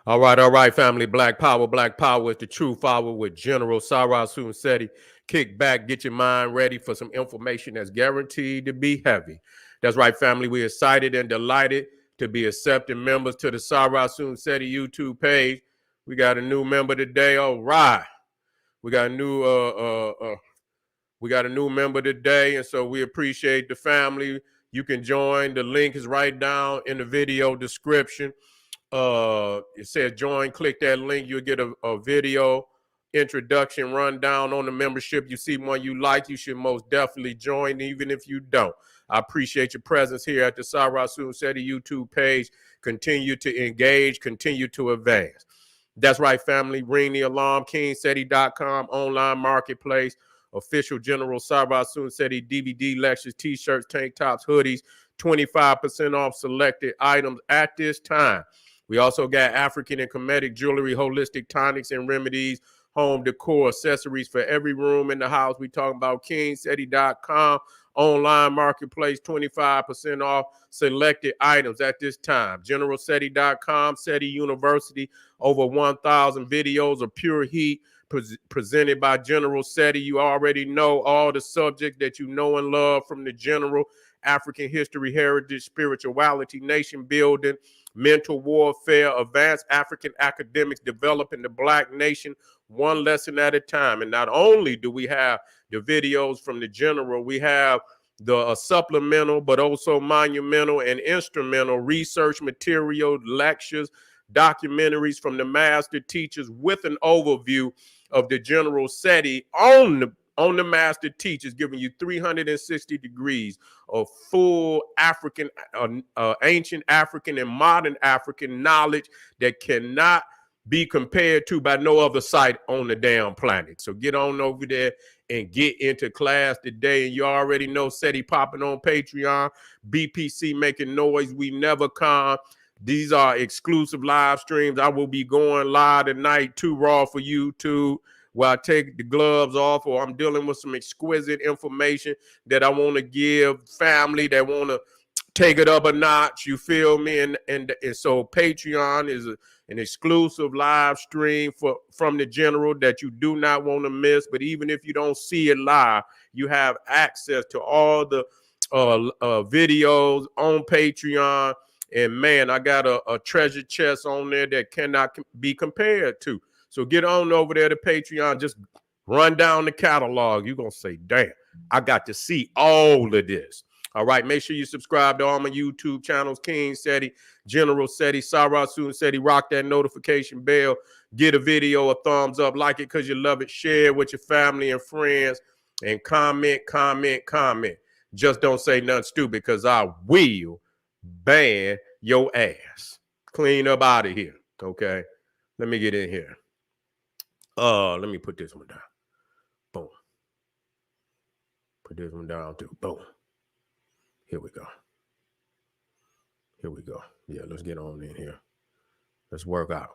All right, family. Black Power is the true power with General Sarah Seti. Kick back, get your mind ready for some information that's guaranteed to be heavy. That's right, family. We're excited and delighted to be accepting members to the Sarah Seti YouTube page. We got a new member today. All right. We got a new we got a new member today, and so we appreciate the family. You can join. The link is right down in the video description. It says join, click that link, you'll get a video introduction rundown on the membership. You see one you like, you should most definitely join, even if you don't. I appreciate your presence here at the Sarah Seti YouTube page. Continue to engage, continue to advance. That's right, family. Ring the alarm. KingSeti.com online marketplace. Official General Sarah Seti DVD lectures, t-shirts, tank tops, hoodies. 25% off selected items at this time. We also got African and Kemetic jewelry, holistic tonics and remedies, home decor, accessories for every room in the house. We talking about KingSeti.com online marketplace, 25% off selected items at this time. GeneralSeti.com, Seti University, over 1,000 videos of pure heat presented by General Seti. You already know all the subjects that you know and love from the General: African history, heritage, spirituality, nation building, mental warfare, advanced African academics developing the Black nation one lesson at a time. And not only do we have the videos from the General, we have the supplemental, but also monumental and instrumental research material, lectures, documentaries from the master teachers with an overview of the General Seti on the master teachers, giving you 360 degrees of full African, ancient African and modern African knowledge that cannot be compared to by no other site on the damn planet. So get on over there and get into class today. And you already know Seti popping on Patreon, BPC making noise. We never come. These are exclusive live streams. I will be going live tonight, too raw for YouTube, where I take the gloves off, or I'm dealing with some exquisite information that I want to give family that want to take it up a notch. You feel me? And so Patreon is an exclusive live stream from the General that you do not want to miss. But even if you don't see it live, you have access to all the videos on Patreon. And man, I got a treasure chest on there that cannot be compared to. So get on over there to Patreon. Just run down the catalog. You're going to say, damn, I got to see all of this. All right, make sure you subscribe to all my YouTube channels: King Seti, General Seti, Sarah Seti. Rock that notification bell. Get a video a thumbs up. Like it because you love it. Share it with your family and friends. And comment. Just don't say nothing stupid, because I will ban your ass. Clean up out of here, okay? Let me get in here. Let me put this one down. Boom. Put this one down too. Boom. Here we go. Yeah, let's get on in here. Let's work out.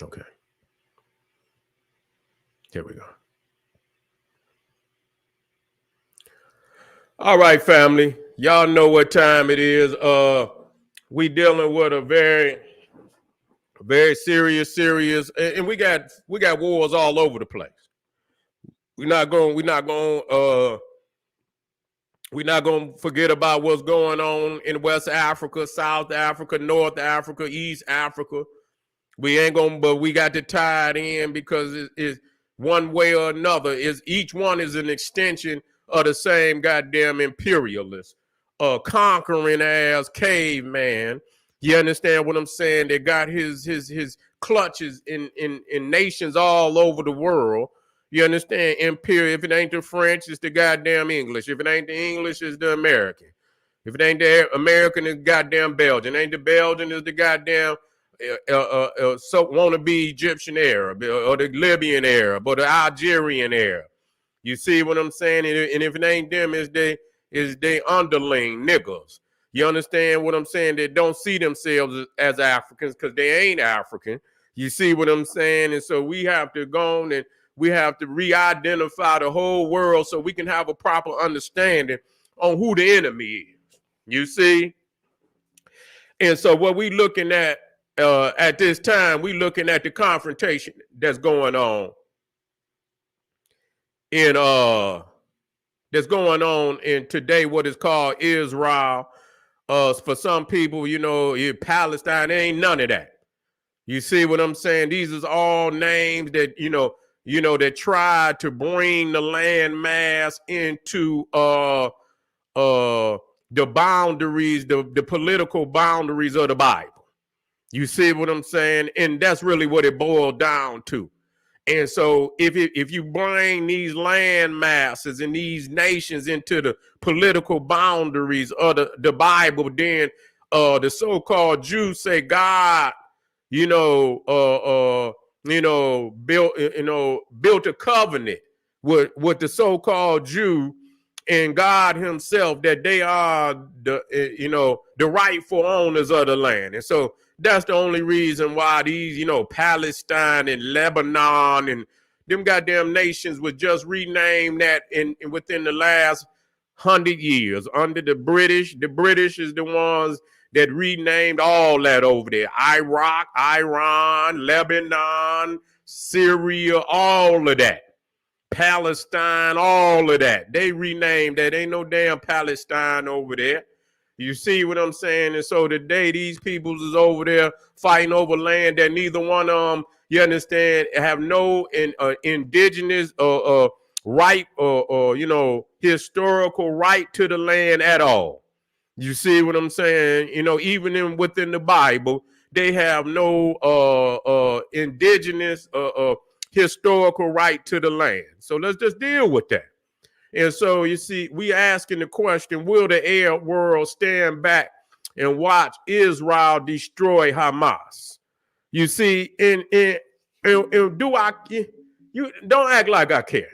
Okay. Here we go. All right, family. Y'all know what time it is. We dealing with a very serious, and we got wars all over the place. We're not going to forget about what's going on in West Africa, South Africa, North Africa, East Africa. We ain't going, but we got to tie it in, because it's one way or another. Each one is an extension of the same goddamn imperialist, conquering ass caveman. You understand what I'm saying? They got his clutches in nations all over the world. You understand? Imperial. If it ain't the French, it's the goddamn English. If it ain't the English, it's the American. If it ain't the American, it's goddamn Belgian. Ain't the Belgian, it's the goddamn so wannabe Egyptian Arab, or the Libyan Arab, or the Algerian Arab. You see what I'm saying? And if it ain't them, it's they underling niggas. You understand what I'm saying? They don't see themselves as Africans because they ain't African. You see what I'm saying? And so we have to go on and we have to re-identify the whole world so we can have a proper understanding on who the enemy is. You see? And so what we looking at this time, we looking at the confrontation that's going on in today, what is called Israel. For some people, Palestine, there ain't none of that. You see what I'm saying? These is all names that, that tried to bring the land mass into the boundaries, the political boundaries of the Bible. You see what I'm saying? And that's really what it boiled down to. And so if you bring these land masses and these nations into the political boundaries of the Bible, then the so-called Jews say God, built a covenant with the so-called Jew and God himself, that they are the rightful owners of the land. And so that's the only reason why these, Palestine and Lebanon and them goddamn nations was just renamed that within the last 100 years under the British. The British is the ones that renamed all that over there. Iraq, Iran, Lebanon, Syria, all of that. Palestine, all of that. They renamed that. Ain't no damn Palestine over there. You see what I'm saying? And so today, these peoples is over there fighting over land that neither one of them, you understand, have no indigenous right or historical right to the land at all. You see what I'm saying? Even within the Bible, they have no indigenous historical right to the land. So let's just deal with that. And so you see, we asking the question, will the Arab world stand back and watch Israel destroy Hamas? You see, and you don't act like I care.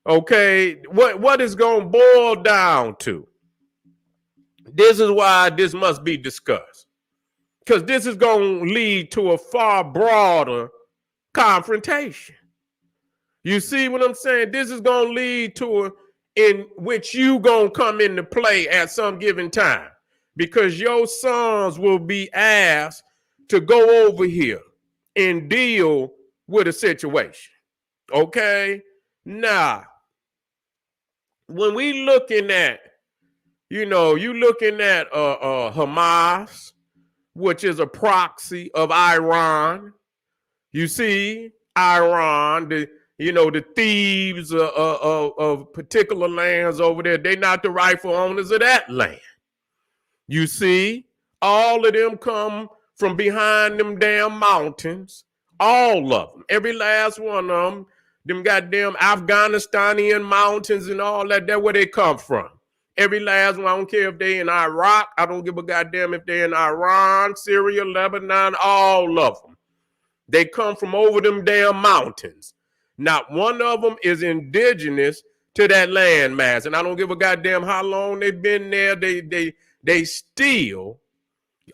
Okay, what is going to boil down to? This is why this must be discussed, because this is going to lead to a far broader confrontation. You see what I'm saying? This is going to lead to in which you going to come into play at some given time, because your sons will be asked to go over here and deal with a situation. Okay? Now, when we looking at, you looking at Hamas, which is a proxy of Iran. You see, Iran, the thieves of particular lands over there, they're not the rightful owners of that land. You see, all of them come from behind them damn mountains. All of them, every last one of them goddamn Afghanistanian mountains and all that, that's where they come from. Every last one. I don't care if they in Iraq. I don't give a goddamn if they're in Iran, Syria, Lebanon, all of them. They come from over them damn mountains. Not one of them is indigenous to that landmass. And I don't give a goddamn how long they've been there. They still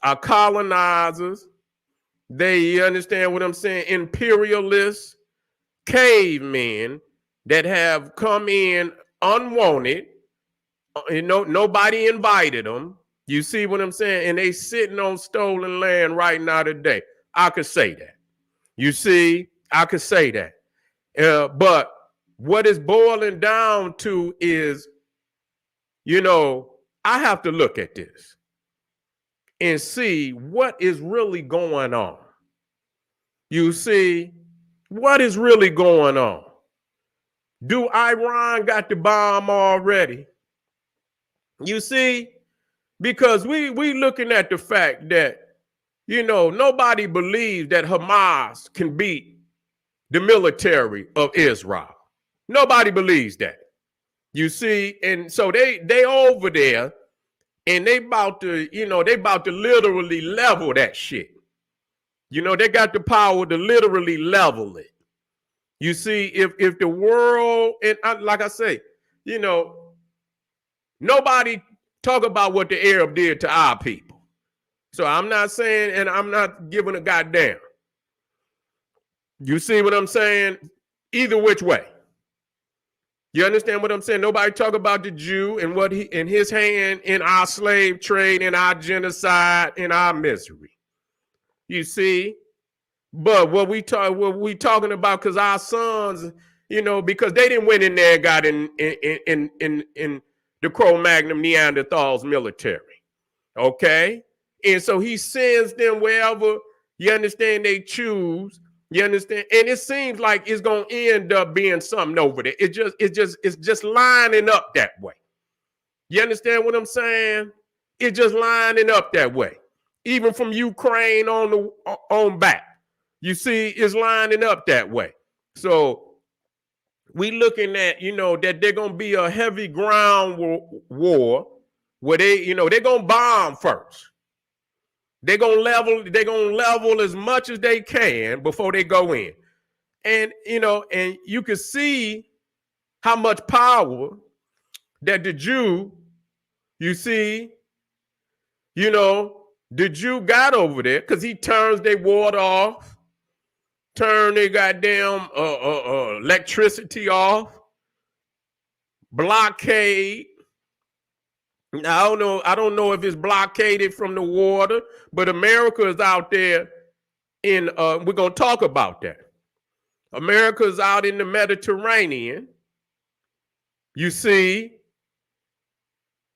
are colonizers. They, understand what I'm saying? Imperialists, cavemen that have come in unwanted. Nobody invited them. You see what I'm saying? And they sitting on stolen land right now today. I could say that. You see, I could say that. But what it's boiling down to is, I have to look at this and see what is really going on. You see, what is really going on? Do Iran got the bomb already? You see, because we looking at the fact that, nobody believes that Hamas can beat the military of Israel. Nobody believes that. You see, and so they over there and they about to literally level that shit. They got the power to literally level it. You see, if the world, and like I say, nobody talk about what the Arab did to our people. So I'm not saying, and I'm not giving a goddamn. You see what I'm saying? Either which way. You understand what I'm saying? Nobody talk about the Jew and what he in his hand in our slave trade, in our genocide, in our misery. You see? But what we talking about, because our sons, because they didn't went in there and got in the Cro-Magnon Neanderthals military. Okay? And so he sends them wherever, you understand, they choose. You understand? And it seems like it's gonna end up being something over there. It's just lining up that way. You understand what I'm saying? It's just lining up that way. Even from Ukraine on back. You see, it's lining up that way. So we looking at, that they're gonna be a heavy ground war where they're gonna bomb first. They're gonna level as much as they can before they go in. And and you can see how much power that the Jew, you see, the Jew got over there, because he turns their water off, turn their goddamn electricity off, blockade. Now, I don't know if it's blockaded from the water, but America is out there we're gonna talk about that. America is out in the Mediterranean. You see,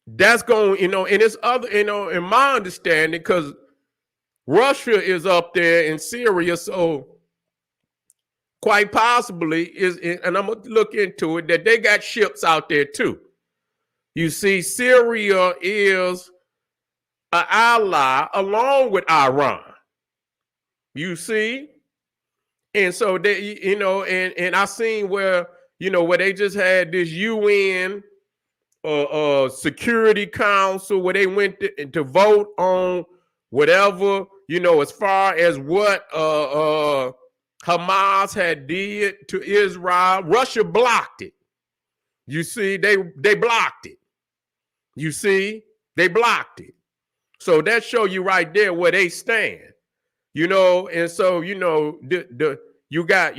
that's going, and it's other, in my understanding, because Russia is up there in Syria, so quite possibly and I'm gonna look into it, that they got ships out there too. You see, Syria is an ally along with Iran. You see? And so they, and I seen where, where they just had this UN Security Council where they went to vote on whatever, as far as what Hamas had did to Israel. Russia blocked it. You see, they blocked it. You see, they blocked it. So that show you right there where they stand. And so you got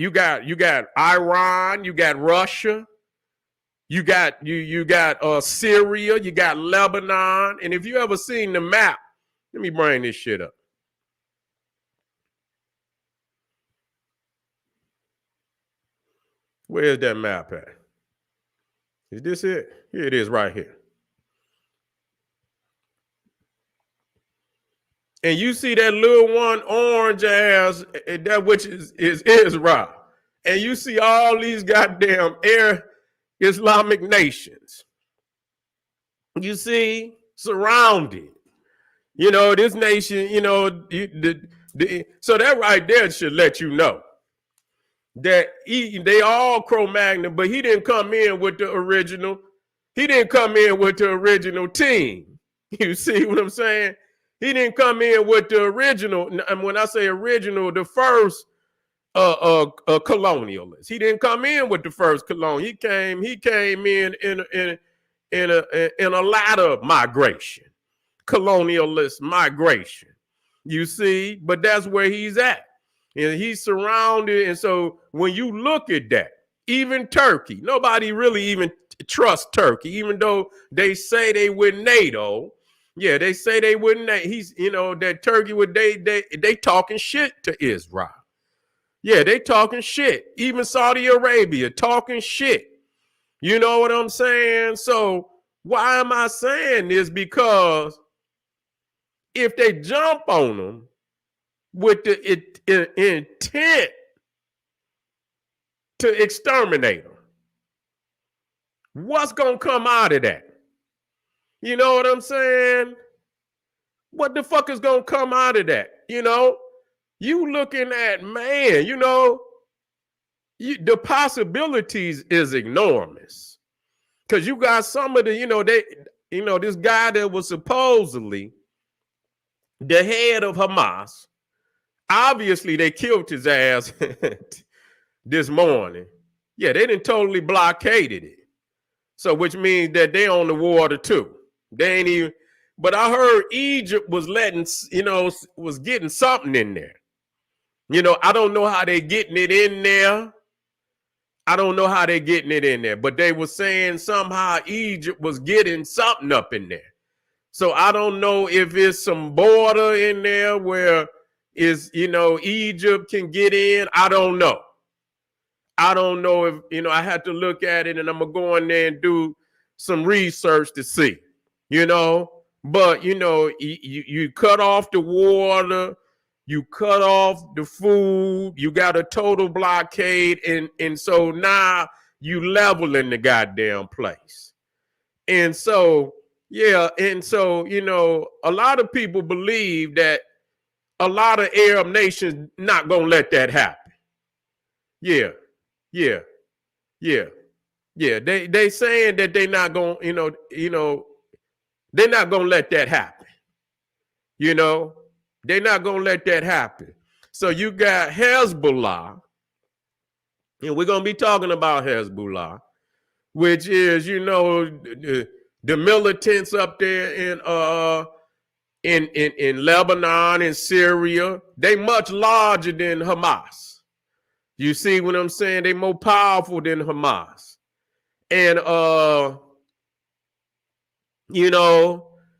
Iran, you got Russia, you got Syria, you got Lebanon, and if you ever seen the map, let me bring this shit up. Where's that map at? Is this it? Here it is, right here. And you see that little one orange ass, that which is Israel. And you see all these goddamn Islamic nations. You see, surrounded. This nation, so that right there should let you know that they all Cro-Magnon, but he didn't come in with the original. He didn't come in with the original team. You see what I'm saying? He didn't come in with the original, and when I say original, the first colonialist. He didn't come in with the first colonial. He came in a latter migration, colonialist migration. You see, but that's where he's at, and he's surrounded. And so when you look at that, even Turkey, nobody really even trusts Turkey, even though they say they with NATO. Yeah, they say they wouldn't. He's, that Turkey would they talking shit to Israel. Yeah, they talking shit. Even Saudi Arabia talking shit. You know what I'm saying? So why am I saying this? Because if they jump on them with the intent to exterminate them, what's gonna come out of that? You know what I'm saying? What the fuck is going to come out of that? You looking at, man, the possibilities is enormous. Because you got some of the, this guy that was supposedly the head of Hamas. Obviously, they killed his ass this morning. Yeah, they didn't totally blockaded it. So which means that they on the water too. They ain't even, but I heard Egypt was was getting something in there. I don't know how they getting it in there. I don't know how they're getting it in there, but they were saying somehow Egypt was getting something up in there. So I don't know if it's some border in there where Egypt can get in. I don't know. I don't know if, I had to look at it, and I'm going to go in there and do some research to see, but, you cut off the water, you cut off the food, you got a total blockade. And so now you leveling the goddamn place. And so, yeah. And so, a lot of people believe that a lot of Arab nations not going to let that happen. Yeah. Yeah. Yeah. Yeah. They saying that they not going, they're not going to let that happen. They're not going to let that happen. So you got Hezbollah, and we're going to be talking about Hezbollah, which is, the militants up there in Lebanon and Syria. They much larger than Hamas. You see what I'm saying? They more powerful than Hamas. And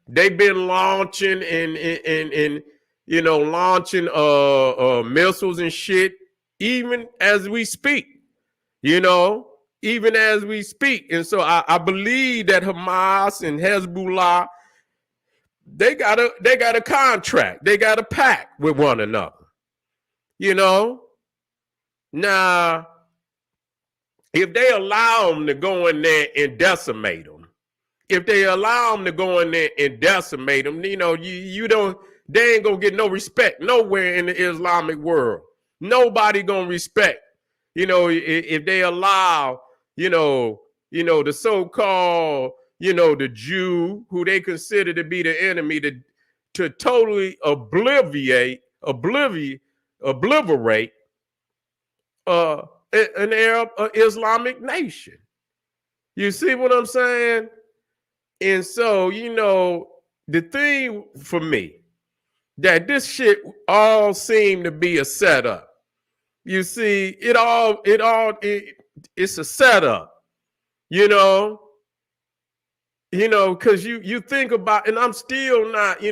they've been launching and launching missiles and shit even as we speak. Even as we speak. And so I believe that Hamas and Hezbollah, they got a contract. They got a pact with one another. Now, if they allow them to go in there and decimate them, they ain't gonna get no respect nowhere in the Islamic world. Nobody gonna respect, if they allow, the so-called, the Jew who they consider to be the enemy to totally obliterate an Arab Islamic nation. You see what I'm saying? And so, the thing for me, that this shit all seemed to be a setup. You see, it's a setup, because you think about, and I'm still not,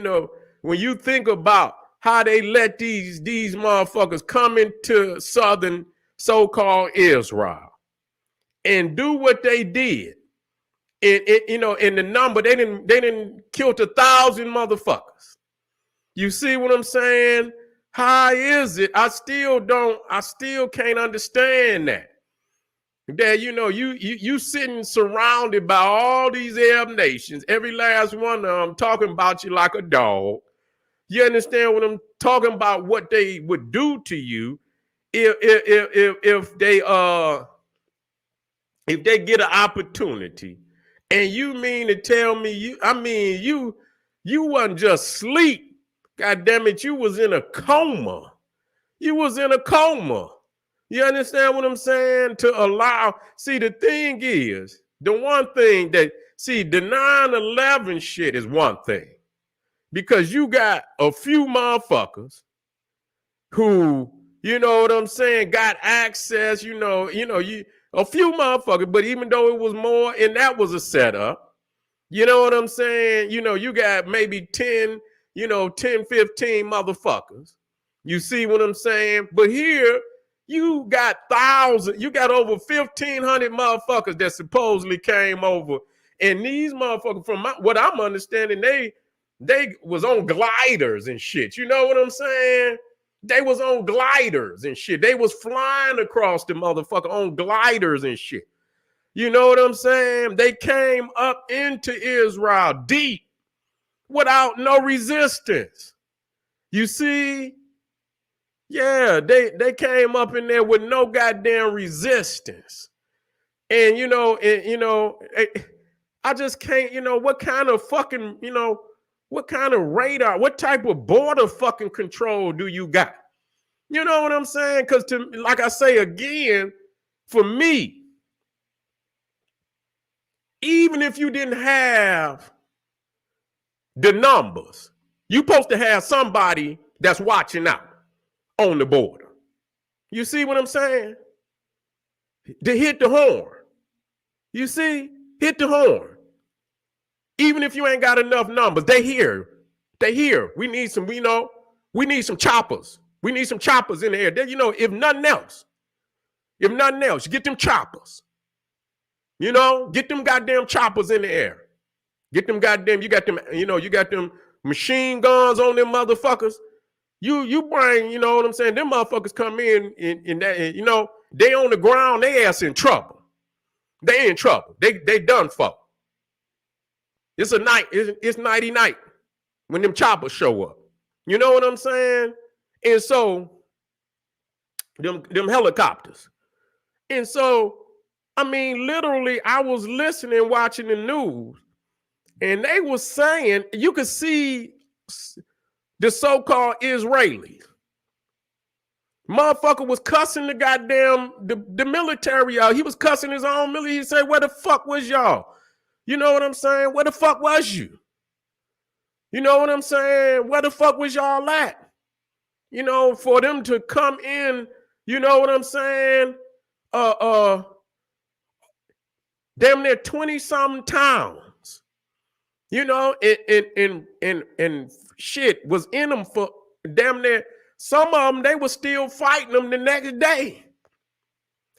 when you think about how they let these motherfuckers come into southern so-called Israel and do what they did. In the number, they didn't kill 1,000 motherfuckers. You see what I'm saying? How is it? I still can't understand that. That you sitting surrounded by all these Arab nations, every last one of them talking about you like a dog. You understand what I'm talking about? What they would do to you if they get an opportunity. And you mean to tell me you wasn't just sleep. God damn it, you was in a coma. You was in a coma. You understand what I'm saying? See, the thing is, the one thing that, the 9/11 shit is one thing. Because you got a few motherfuckers who, what I'm saying, got access, a few motherfuckers, but even though it was more, and that was a setup, you know what I'm saying? You got maybe 10, 15 motherfuckers. You see what I'm saying? But here, you got thousands, you got over 1,500 motherfuckers that supposedly came over. And these motherfuckers, from what I'm understanding, they was on gliders and shit. You know what I'm saying? They was on gliders and shit. They was flying across the motherfucker on gliders and shit. You know what I'm saying? They came up into Israel deep without no resistance. You see? Yeah, they came up in there with no goddamn resistance. And, I just can't, what kind of fucking, what kind of radar, what type of border fucking control do you got? You know what I'm saying? Because like I say again, for me, even if you didn't have the numbers, you're supposed to have somebody that's watching out on the border. You see what I'm saying? to hit the horn. You see, hit the horn. Even if you ain't got enough numbers, they hear. They hear. We need some, we need some choppers. We need some choppers in the air. If nothing else, get them choppers. Get them goddamn choppers in the air. Get them goddamn, you got them machine guns on them motherfuckers. You bring, what I'm saying? Them motherfuckers come in that, they on the ground, they ass in trouble. They in trouble. They done for. It's a night. It's nighty night when them choppers show up. You know what I'm saying? And so them helicopters. And so, literally, I was listening, watching the news, and they were saying, you could see the so-called Israelis. Motherfucker was cussing the goddamn, the military out. He was cussing his own military. He said, where the fuck was y'all? You know what I'm saying? Where the fuck was you? You know what I'm saying? Where the fuck was y'all at? For them to come in, you know what I'm saying? Damn near 20-something towns. And shit was in them for damn near. Some of them, they were still fighting them the next day.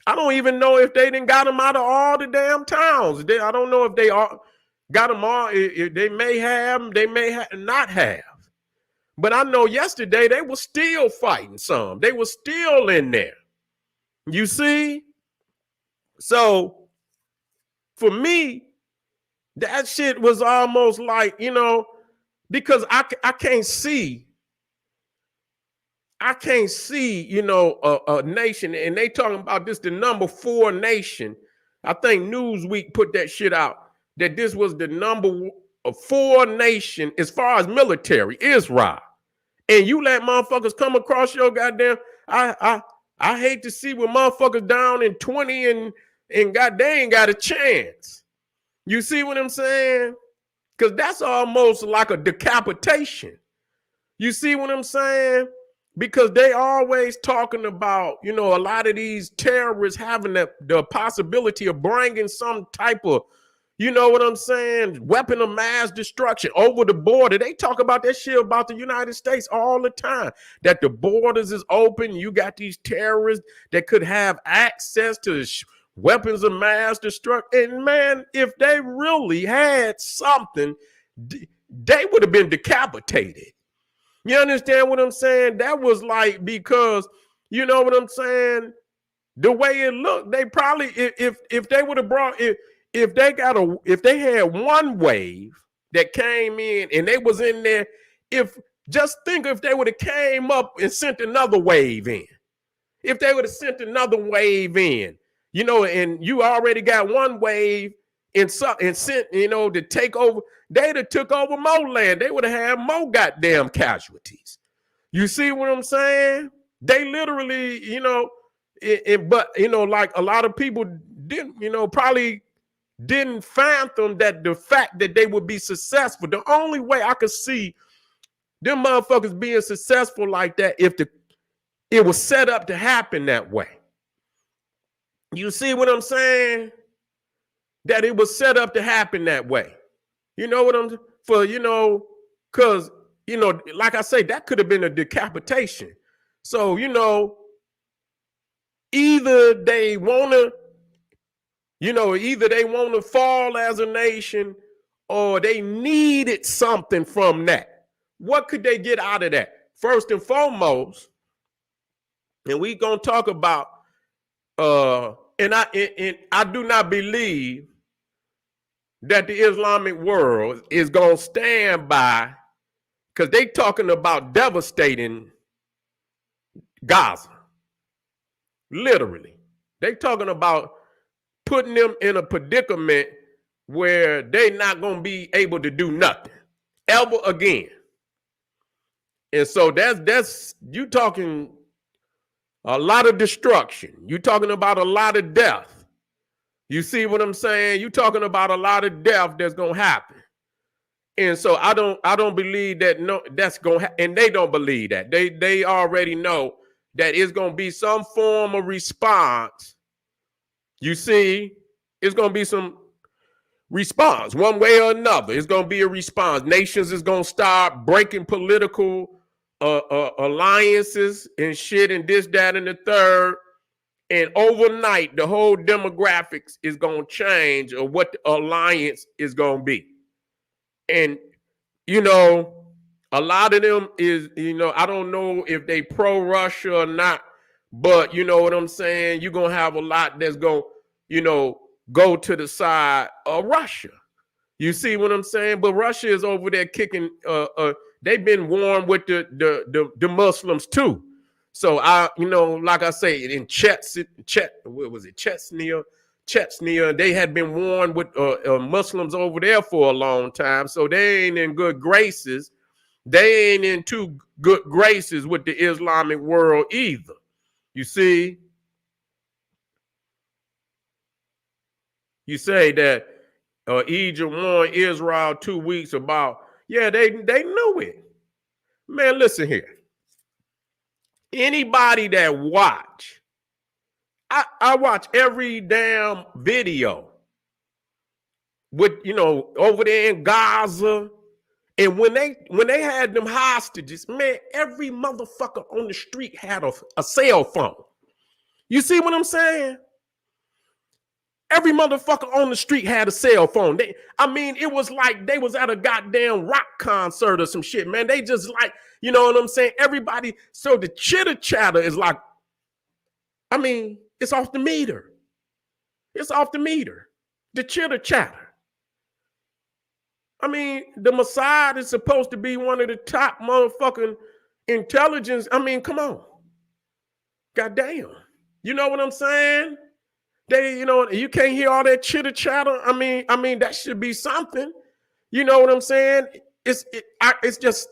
I don't even know if they didn't got them out of all the damn towns. I don't know if they got them all. They may have, they may not have. But I know yesterday they were still fighting some. They were still in there. You see? So for me, that shit was almost like, because I can't see. I can't see, a nation, and they talking about this, the number 4 nation. I think Newsweek put that shit out, that this was the number 4 nation as far as military, Israel. And you let motherfuckers come across your goddamn, I hate to see when motherfuckers down in 20 and god, they ain't got a chance. You see what I'm saying? Because that's almost like a decapitation. You see what I'm saying? Because they always talking about, a lot of these terrorists having the possibility of bringing some type of, what I'm saying, weapon of mass destruction over the border. They talk about that shit about the United States all the time, that the borders is open. You got these terrorists that could have access to weapons of mass destruction. And man, if they really had something, they would have been decapitated. You understand what I'm saying? That was like, because, you know what I'm saying? The way it looked, they probably, if they would have brought, if they had one wave that came in and they was in there, just think if they would have came up and sent another wave in. If they would have sent another wave in, and you already got one wave and sent, to take over, they'd have took over more land. They would have had more goddamn casualties. You see what I'm saying? They literally, but like a lot of people didn't, probably didn't fathom that the fact that they would be successful. The only way I could see them motherfuckers being successful like that, if it was set up to happen that way. You see what I'm saying? That it was set up to happen that way. You know what I'm for, because, like I say, that could have been a decapitation. So, either they want to fall as a nation, or they needed something from that. What could they get out of that? First and foremost, and we gonna talk about, and I do not believe that the Islamic world is going to stand by, because they talking about devastating Gaza. Literally. They talking about putting them in a predicament where they not going to be able to do nothing ever again. And so that's you talking a lot of destruction. You talking about a lot of death. You see what I'm saying? You're talking about a lot of death that's gonna happen. And so I don't believe that that's gonna and they don't believe that. They already know that it's gonna be some form of response You see, it's going to be some response one way or another. It's going to be a response. Nations is going to start breaking political alliances and shit and this, that, and the third. And overnight, the whole demographics is going to change of what the alliance is going to be. And, you know, a lot of them is, you know, I don't know if they pro-Russia or not, but you know what I'm saying? You're going to have a lot that's going to, you know, go to the side of Russia. You see what I'm saying? But Russia is over there kicking, they've been warm with the Muslims too. So you know, like I say, in what was it, Chechnya, they had been warned with Muslims over there for a long time. So they ain't in good graces. They ain't in too good graces with the Islamic world either. You see? You say that Egypt warned Israel 2 weeks about, yeah, they knew it. Man, listen here. Anybody that watch, I watch every damn video with, you know, over there in Gaza. And when they had them hostages, man, every motherfucker on the street had a cell phone. You see what I'm saying? Every motherfucker on the street had a cell phone. It was like they was at a goddamn rock concert or some shit, man. They just like, you know what I'm saying? Everybody, so the chitter chatter is like, it's off the meter. It's off the meter. The chitter chatter. The Mossad is supposed to be one of the top motherfucking intelligence. Come on. Goddamn. You know what I'm saying? You can't hear all that chitter chatter. That should be something. You know what I'm saying? It's just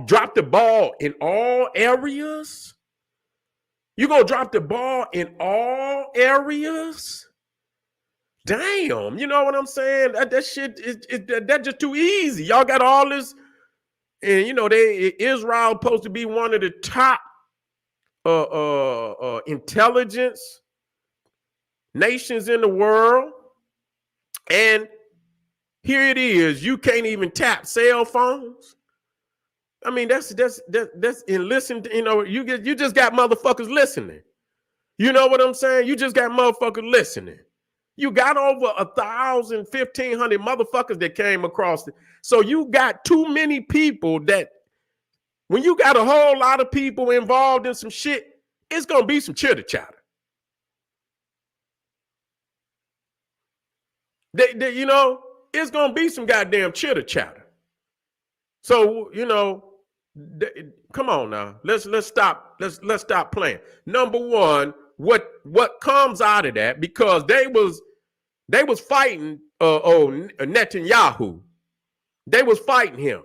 drop the ball in all areas. You gonna drop the ball in all areas? Damn, you know what I'm saying? That shit that's just too easy. Y'all got all this, and Israel supposed to be one of the top intelligence nations in the world, and here it is. You can't even tap cell phones. That's and listen. You just got motherfuckers listening. You know what I'm saying? You just got motherfuckers listening. You got over 1,000, 1,500 motherfuckers that came across it. So you got too many people that when you got a whole lot of people involved in some shit, it's gonna be some chitter chatter. It's gonna be some goddamn chitter chatter. So come on now. Let's stop. Let's stop playing. Number one, what comes out of that, because they was fighting Netanyahu. They was fighting him,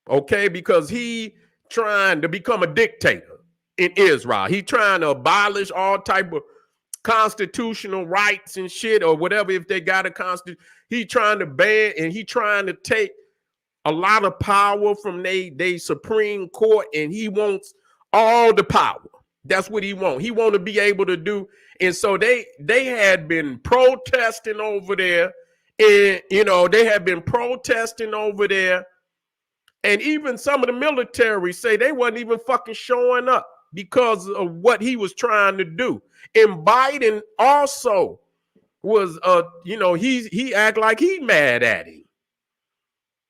okay, because he trying to become a dictator in Israel. He trying to abolish all type of constitutional rights and shit or whatever. If they got a constitution, he trying to ban, and he trying to take a lot of power from they Supreme Court, and he wants all the power. That's what he want. He want to be able to do. And so they had been protesting over there, and they had been protesting over there, and even some of the military say they wasn't even fucking showing up because of what he was trying to do. And Biden also was he act like he mad at him.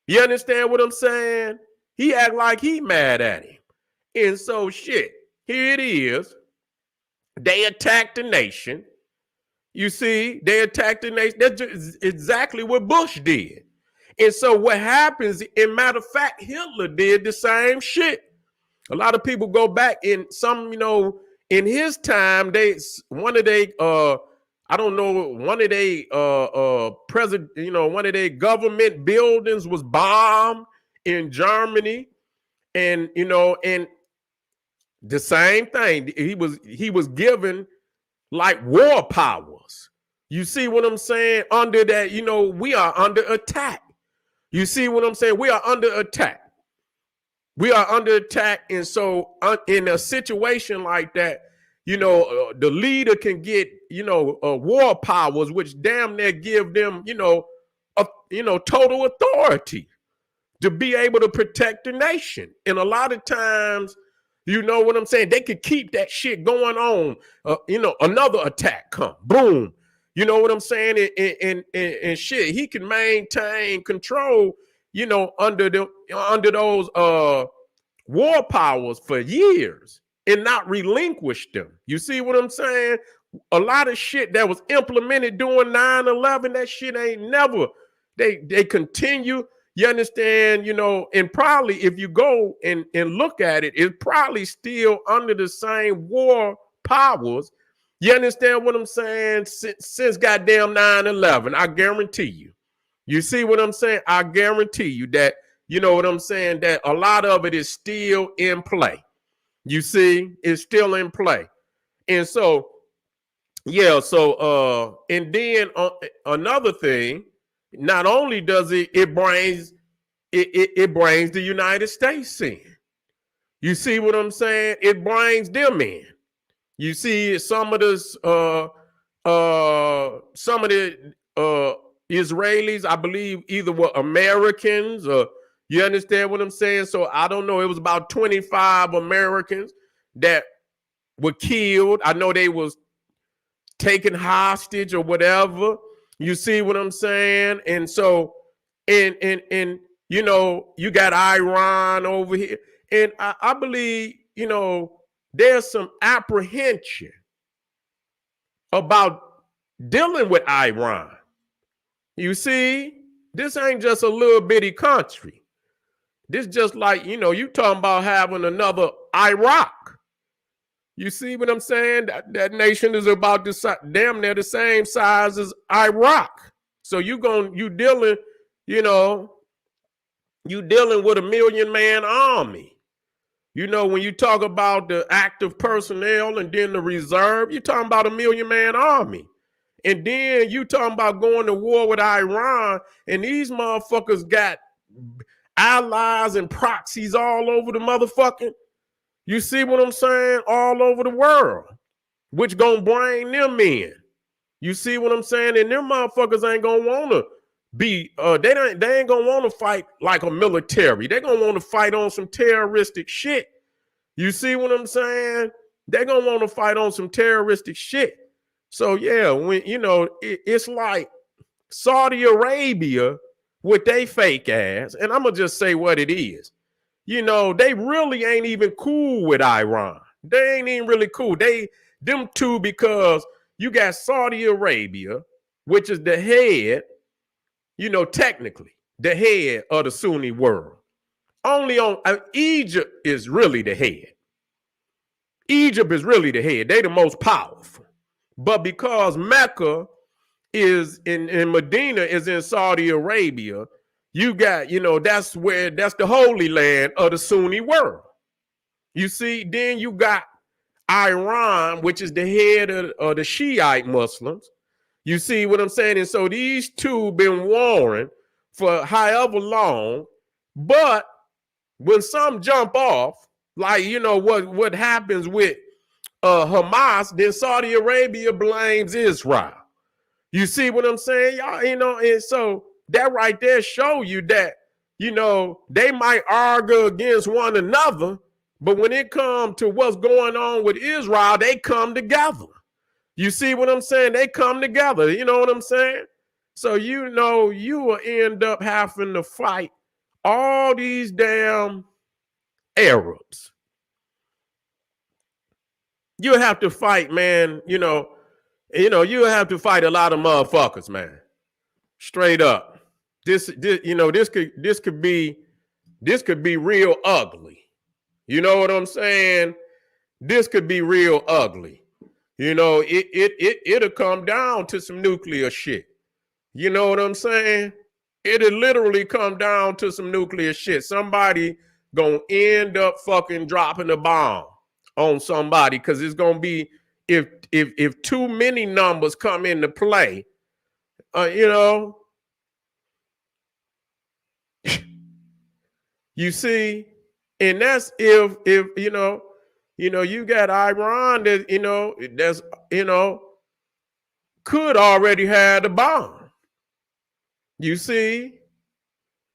You understand what I'm saying? He act like he mad at him. And so shit, here it is. They attacked the nation. You see, they attacked the nation. That's just exactly what Bush did. And so what happens, in matter of fact, Hitler did the same shit. A lot of people go back in some, in his time, one of their government buildings was bombed in Germany. And, and the same thing, he was given like war powers. You see what I'm saying? Under that, we are under attack. You see what I'm saying? We are under attack. We are under attack. And so in a situation like that, the leader can get, war powers, which damn near give them, total authority to be able to protect the nation. And a lot of times, you know what I'm saying, they could keep that shit going on. Another attack come, boom. You know what I'm saying? And shit, he can maintain control, under those war powers for years and not relinquish them. You see what I'm saying? A lot of shit that was implemented during 9/11, that shit ain't never, they continue. You understand, and probably if you go and look at it, it's probably still under the same war powers. You understand what I'm saying? Since goddamn 9/11, I guarantee you. You see what I'm saying? I guarantee you that, you know what I'm saying, that a lot of it is still in play. You see, it's still in play. And so, yeah, so and then another thing, not only does it brings the United States in. You see what I'm saying? It brings them in. You see some of the Israelis, I believe, either were Americans or, you understand what I'm saying? So I don't know. It was about 25 Americans that were killed. I know they was taken hostage or whatever. You see what I'm saying? And so, and you got Iran over here. And I believe, there's some apprehension about dealing with Iran. You see, this ain't just a little bitty country. This just like, you talking about having another Iraq. You see what I'm saying? That nation is about damn near the same size as Iraq. So you dealing, you dealing with a 1 million man army. When you talk about the active personnel and then the reserve, you're talking about a 1 million man army. And then you talking about going to war with Iran, and these motherfuckers got allies and proxies all over the motherfucking, you see what I'm saying? All over the world, which gonna bring them in. You see what I'm saying? And them motherfuckers ain't gonna wanna be, they ain't gonna wanna fight like a military. They gonna wanna fight on some terroristic shit. You see what I'm saying? They gonna wanna fight on some terroristic shit. So yeah, when, it's like Saudi Arabia with they fake ass, and I'm gonna just say what it is. They really ain't even cool with Iran. They ain't even really cool. Them two, because you got Saudi Arabia, which is the head, technically the head of the Sunni world. Only on Egypt is really the head. Egypt is really the head. They the most powerful. But because Mecca is in Medina is in Saudi Arabia, you got, that's the holy land of the Sunni world. You see, then you got Iran, which is the head of the Shiite Muslims. You see what I'm saying? And so these two been warring for however long, but when some jump off, like, what happens with Hamas, then Saudi Arabia blames Israel. You see what I'm saying? Y'all, and so that right there show you that, they might argue against one another, but when it comes to what's going on with Israel, they come together. You see what I'm saying? They come together. You know what I'm saying? So, you will end up having to fight all these damn Arabs. You'll have to fight, man, you'll have to fight a lot of motherfuckers, man. Straight up. This could be real ugly. You know what I'm saying? This could be real ugly. It'll come down to some nuclear shit. You know what I'm saying? It'll literally come down to some nuclear shit. Somebody gonna end up fucking dropping a bomb on somebody, because it's gonna be, if too many numbers come into play, you see, and that's if You got Iran that, that's, could already have the bomb. You see,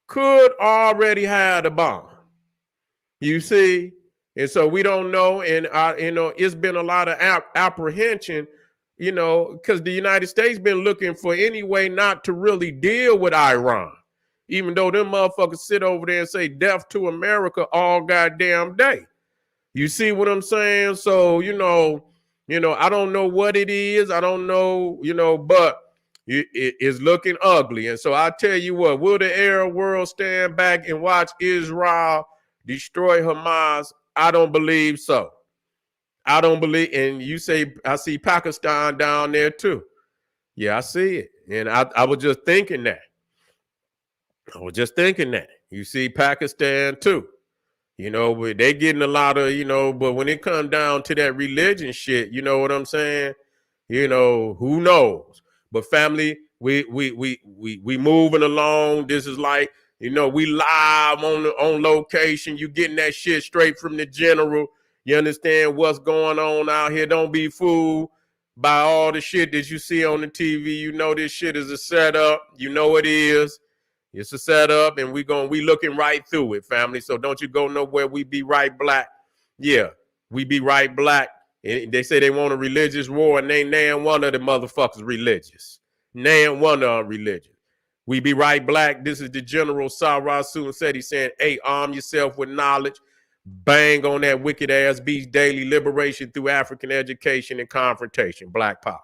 could already have the bomb. You see, and so we don't know, and it's been a lot of apprehension, because the United States been looking for any way not to really deal with Iran, even though them motherfuckers sit over there and say death to America all goddamn day. You see what I'm saying? So, I don't know what it is. I don't know, but it's looking ugly. And so I tell you what, will the Arab world stand back and watch Israel destroy Hamas? I don't believe so. I don't believe, and you say, I see Pakistan down there too. Yeah, I see it. And I was just thinking that. You see Pakistan too. But they getting a lot of, but when it comes down to that religion shit, you know what I'm saying? Who knows? But family, we moving along. This is like, we live on location. You getting that shit straight from the general. You understand what's going on out here. Don't be fooled by all the shit that you see on the TV. This shit is a setup. It is. It's a setup, and we looking right through it, family. So don't you go nowhere. We be right black. Yeah, we be right black. And they say they want a religious war, and they name one of the motherfuckers religious. Name one of them religious. We be right black. This is the General Sarah Sunseti saying, hey, arm yourself with knowledge. Bang on that wicked ass beast daily liberation through African education and confrontation. Black power.